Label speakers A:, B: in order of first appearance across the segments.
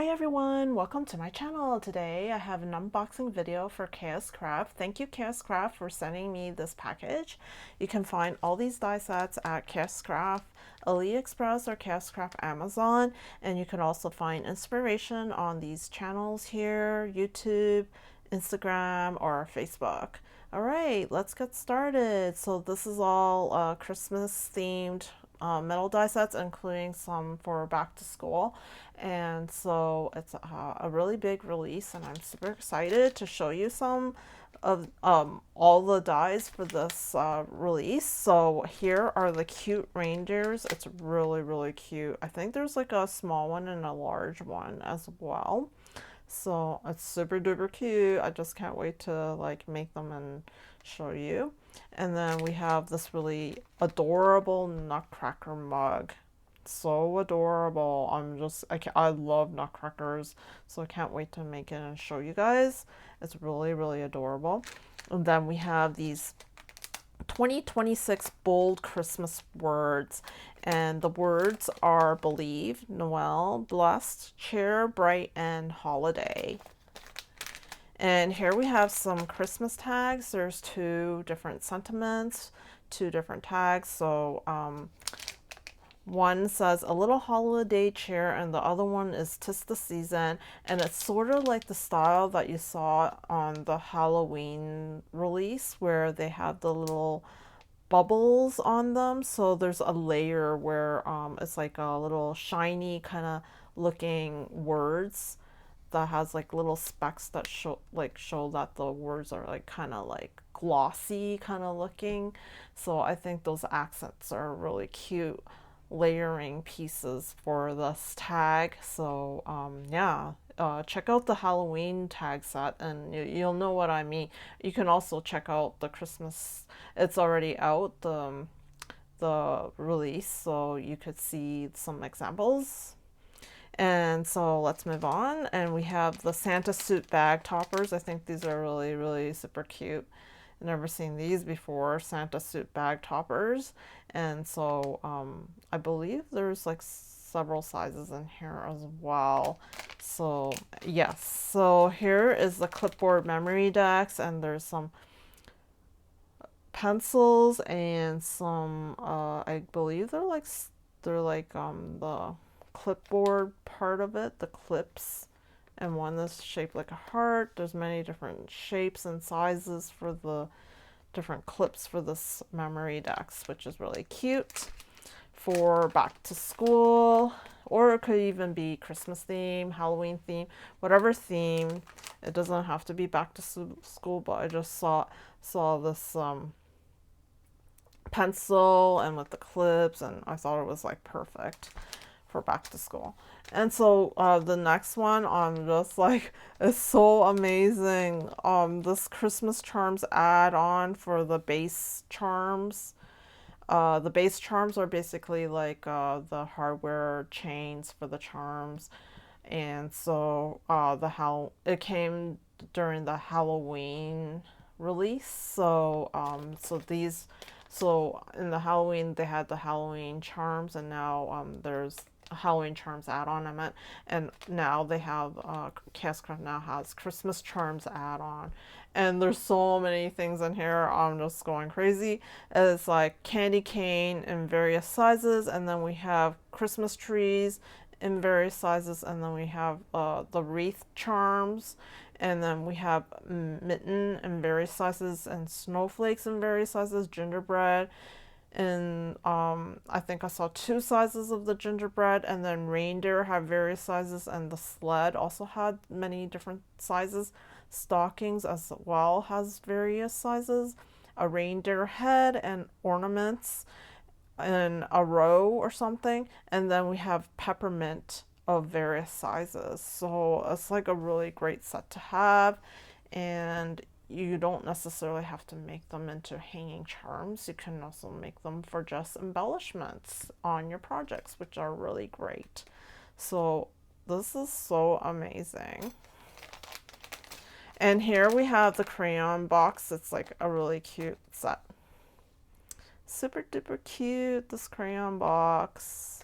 A: Hi everyone, welcome to my channel. Today I have an unboxing video for KSCRAFT. Thank you KSCRAFT for sending me this package. You can find all these die sets at KSCRAFT Aliexpress or KSCRAFT Amazon, and you can also find inspiration on these channels here, YouTube, Instagram, or Facebook. Alright, let's get started. So this is all Christmas themed metal die sets, including some for back to school. And so it's a really big release, and I'm super excited to show you some of all the dies for this release. So here are the cute reindeers. It's really cute. I think there's like a small one and a large one as well. So it's super duper cute. I just can't wait to like make them and show you. And then we have this really adorable nutcracker mug. So adorable. I love nutcrackers, so I can't wait to make it and show you guys. It's really adorable. And then we have these 2026 bold Christmas words, and the words are believe, Noel, blessed, cheer, bright, and holiday. And here we have some Christmas tags. There's two different sentiments, two different tags. So one says a little holiday cheer, and the other one is 'tis the season, and it's sort of like the style that you saw on the Halloween release where they have the little bubbles on them. So there's a layer where it's like a little shiny kind of looking words that has like little specks that show that the words are like kind of like glossy kind of looking. So I think those accents are really cute layering pieces for this tag. So yeah, check out the Halloween tag set and you'll know what I mean. You can also check out the Christmas, it's already out, the release, so you could see some examples. And so let's move on, and we have the Santa suit bag toppers. I think these are really super cute. I've never seen these before, Santa suit bag toppers. And so I believe there's like several sizes in here as well. So yes, so here is the clipboard memorydex, and there's some pencils and some I believe they're like the clipboard part of it, the clips, and one is shaped like a heart. There's many different shapes and sizes for the different clips for this memorydex, which is really cute for back to school, or it could even be Christmas theme, Halloween theme, whatever theme. It doesn't have to be back to school, but I just saw this pencil and with the clips, and I thought it was like perfect for back to school. And so the next one, I'm just like, it's so amazing. This Christmas charms add-on for the base charms. The base charms are basically like the hardware chains for the charms. And so it came during the Halloween release. So so in the Halloween they had the Halloween charms, and now there's Halloween charms add-on, I meant, and now they have KSCRAFT now has Christmas charms add-on, and there's so many things in here. I'm just going crazy. It's like candy cane in various sizes, and then we have Christmas trees in various sizes, and then we have the wreath charms, and then we have mitten in various sizes, and snowflakes in various sizes, gingerbread. And I think I saw two sizes of the gingerbread, and then reindeer have various sizes, and the sled also had many different sizes. Stockings as well has various sizes. A reindeer head and ornaments in a row or something, and then we have peppermint of various sizes. So it's like a really great set to have, and you don't necessarily have to make them into hanging charms. You can also make them for just embellishments on your projects, which are really great. So this is so amazing. And here we have the crayon box. It's like a really cute set. Super duper cute, this crayon box.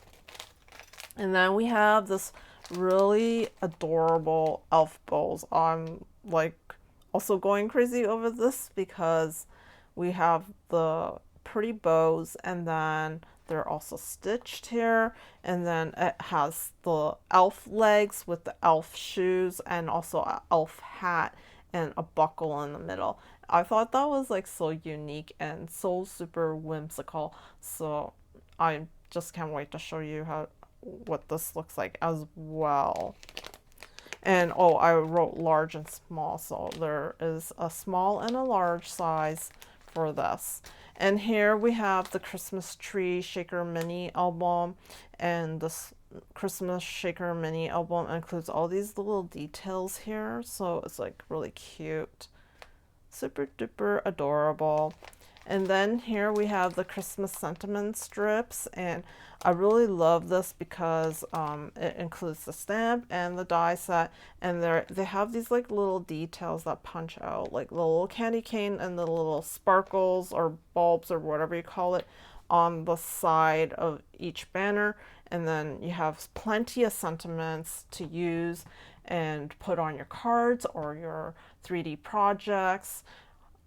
A: And then we have this really adorable elf bows. I'm like also going crazy over this because we have the pretty bows, and then they're also stitched here, and then it has the elf legs with the elf shoes and also an elf hat and a buckle in the middle. I thought that was like so unique and so super whimsical. So I just can't wait to show you what this looks like as well. And oh, I wrote large and small, so there is a small and a large size for this. And here we have the Christmas tree shaker mini album, and this Christmas shaker mini album includes all these little details here, so it's like really cute, super duper adorable. And then here we have the Christmas sentiment strips, and I really love this because it includes the stamp and the die set, and they have these like little details that punch out, like the little candy cane and the little sparkles or bulbs or whatever you call it on the side of each banner. And then you have plenty of sentiments to use and put on your cards or your 3D projects,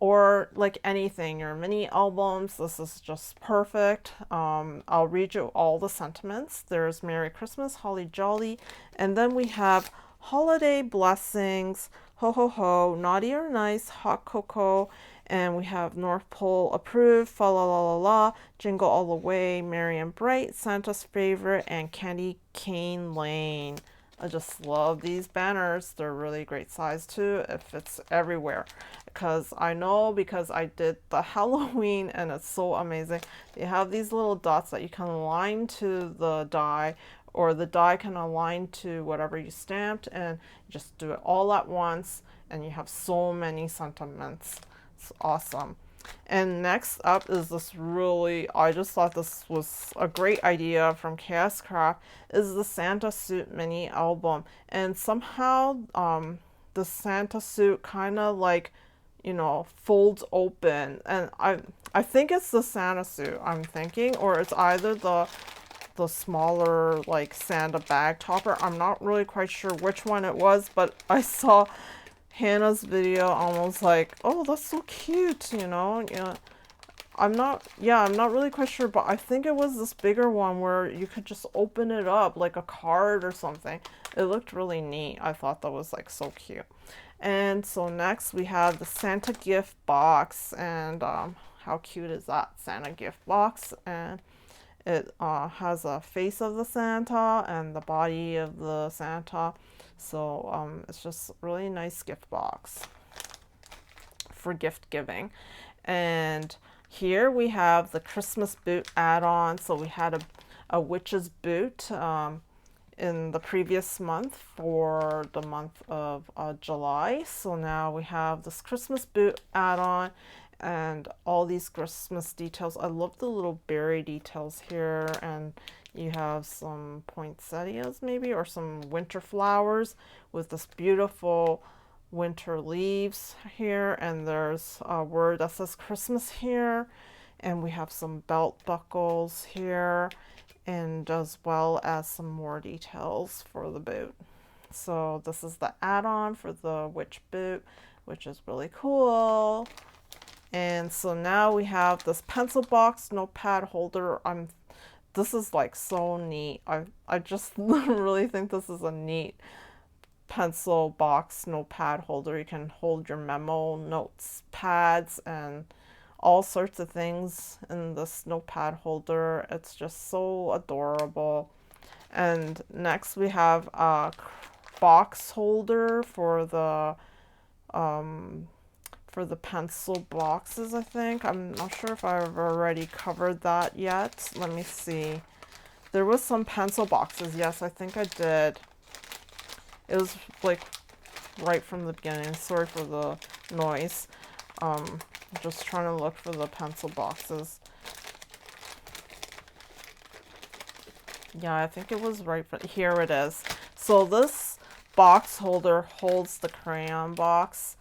A: or like anything, your mini albums. This is just perfect. I'll read you all the sentiments. There's Merry Christmas, Holly Jolly, and then we have Holiday Blessings, Ho Ho Ho, Naughty or Nice, Hot Cocoa, and we have North Pole Approved, Fa La La La La, Jingle All the Way, Merry and Bright, Santa's Favorite, and Candy Cane Lane. I just love these banners. They're really great size too. It fits everywhere. Because I did the Halloween, and it's so amazing. They have these little dots that you can align to the die, or the die can align to whatever you stamped, and you just do it all at once, and you have so many sentiments. It's awesome. And next up is this I just thought this was a great idea from KSCRAFT, is the Santa suit mini album. And somehow the Santa suit kind of like, folds open, and I think it's the Santa suit, I'm thinking, or it's either the smaller like Santa bag topper. I'm not really quite sure which one it was, but I saw Hannah's video, almost like, oh, that's so cute, I'm not really quite sure, but I think it was this bigger one where you could just open it up like a card or something. It looked really neat. I thought that was like so cute. And so next we have the Santa gift box, and how cute is that Santa gift box? And it has a face of the Santa and the body of the Santa. So it's just really nice gift box for gift giving. And here we have the Christmas boot add-on. So we had a witch's boot in the previous month for the month of July. So now we have this Christmas boot add-on and all these Christmas details. I love the little berry details here, and you have some poinsettias maybe, or some winter flowers with this beautiful winter leaves here, and there's a word that says Christmas here, and we have some belt buckles here, and as well as some more details for the boot. So this is the add-on for the witch boot, which is really cool. And so now we have this pencil box notepad holder. This is like so neat. I just really think this is a neat pencil box notepad holder. You can hold your memo notes pads and all sorts of things in this notepad holder. It's just so adorable. And next we have a box holder for the pencil boxes, I think. I'm not sure if I've already covered that yet. Let me see. There was some pencil boxes. Yes, I think I did. It was like right from the beginning. Sorry for the noise. Just trying to look for the pencil boxes. Yeah, I think it was right for, here it is. So this box holder holds the crayon box,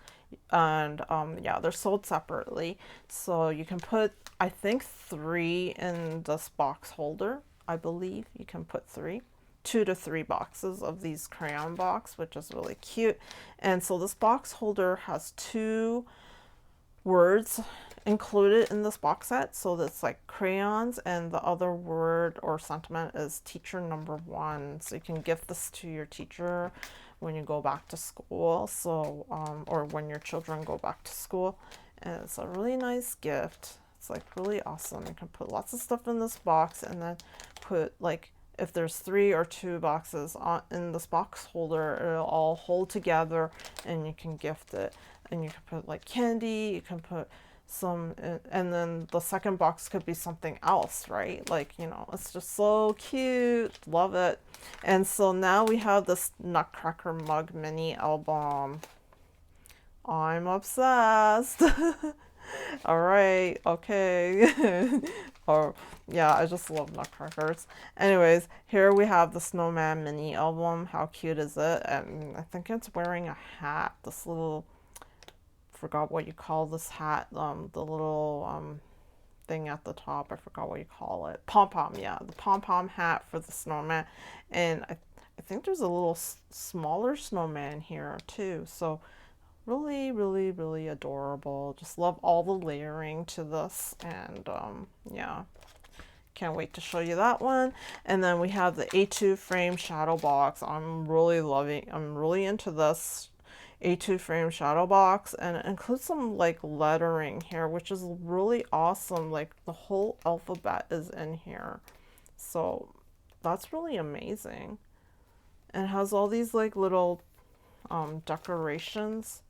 A: and yeah, they're sold separately. So you can put, I think, 3 in this box holder. I believe you can put 3. 2 to 3 boxes of these crayon box, which is really cute. And so this box holder has 2 words included in this box set. So that's like crayons, and the other word or sentiment is teacher number 1. So you can gift this to your teacher when you go back to school. So, or when your children go back to school. And it's a really nice gift. It's like really awesome. You can put lots of stuff in this box, and then put like, if there's 3 or 2 boxes in this box holder, it'll all hold together and you can gift it. And you can put like candy, you can put some, and then the second box could be something else, right? Like, you know, it's just so cute. Love it. And so now we have this Nutcracker mug mini album. I'm obsessed. All right, okay. Or yeah, I just love nutcrackers. Anyways, here we have the snowman mini album. How cute is it? And I think it's wearing a hat. This little, forgot what you call this hat. The little thing at the top. I forgot what you call it. Pom-pom, yeah, the pom-pom hat for the snowman. And I think there's a little smaller snowman here too. So really, really, really adorable. Just love all the layering to this, and yeah, can't wait to show you that one. And then we have the A2 frame shadow box. I'm really into this A2 frame shadow box, and it includes some like lettering here, which is really awesome. Like the whole alphabet is in here, so that's really amazing. And it has all these like little decorations.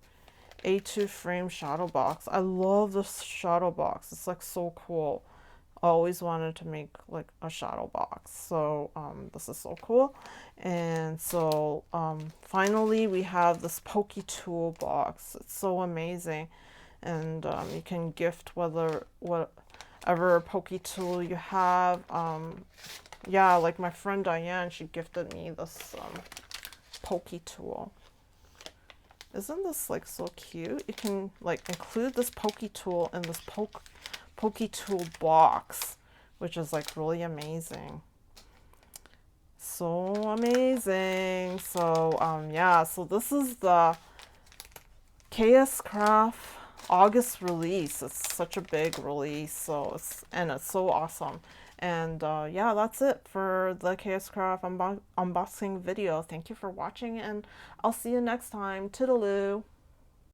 A: A2 frame shadow box. I love this shadow box. It's like so cool. I always wanted to make like a shadow box. So this is so cool. And so finally we have this pokey tool box. It's so amazing. And you can gift whatever pokey tool you have. Yeah, like my friend Diane, she gifted me this pokey tool. Isn't this like so cute? You can like include this pokey tool in this pokey tool box, which is like really amazing. So amazing. So yeah, so this is the KSCRAFT August release. It's such a big release, so it's so awesome. And yeah, that's it for the KSCRAFT unboxing video. Thank you for watching, and I'll see you next time. Toodaloo.